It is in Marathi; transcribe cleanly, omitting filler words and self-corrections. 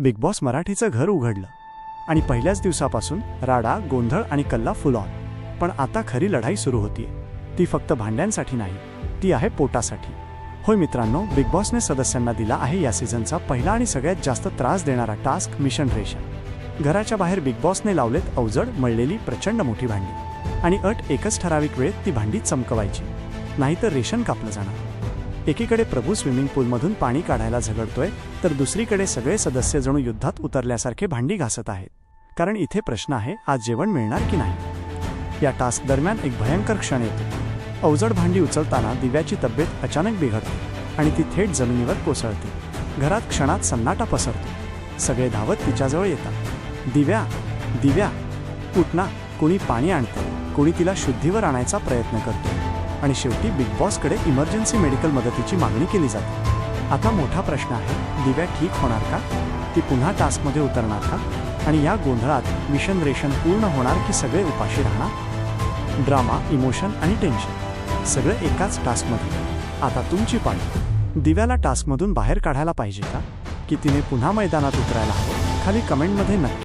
बिग बॉस मराठीचं घर उघडलं आणि पहिल्याच दिवसापासून राडा, गोंधळ आणि कल्ला फुल ऑन. पण आता खरी लढाई सुरू होतीये. ती फक्त भांड्यांसाठी नाही, ती आहे पोटासाठी. होय मित्रांनो, बिग बॉसने सदस्यांना दिला आहे या सीझनचा पहिला आणि सगळ्यात जास्त त्रास देणारा टास्क, मिशन रेशन. घराच्या बाहेर बिग बॉसने लावलेत अवजड, मळलेली प्रचंड मोठी भांडी आणि अट एकच, ठराविक वेळेत ती भांडी चमकवायची, नाहीतर रेशन कापलं जाणार. एकीकडे प्रभू स्विमिंग पूलमधून पाणी काढायला झगडतोय, तर दुसरीकडे सगळे सदस्य जणू युद्धात उतरल्यासारखे भांडी घासत आहेत. कारण इथे प्रश्न आहे, आज जेवण मिळणार की नाही. या टास्क दरम्यान एक भयंकर क्षण येतो. अवजड भांडी उचलताना दिव्याची तब्येत अचानक बिघडते आणि ती थेट जमिनीवर कोसळते. घरात क्षणात सन्नाटा पसरतो. सगळे धावत तिच्याजवळ येतात. दिव्या, दिव्या, उठ ना. कोणी पाणी आणतं, कोणी तिला शुद्धीवर आणायचा प्रयत्न करतो आणि शेवटी बिग बॉसकडे इमर्जन्सी मेडिकल मदतीची मागणी केली जाते. आता मोठा प्रश्न आहे, दिव्या ठीक होणार का? ती पुन्हा टास्कमध्ये उतरणार का? आणि या गोंधळात मिशन रेशन पूर्ण होणार की सगळे उपाशी राहणार? ड्रामा, इमोशन आणि टेन्शन सगळं एकाच टास्कमध्ये. आता तुमची पाळी. दिव्याला टास्कमधून बाहेर काढायला पाहिजे का, की तिने पुन्हा मैदानात उतरायला हवं? खाली कमेंटमध्ये नक्की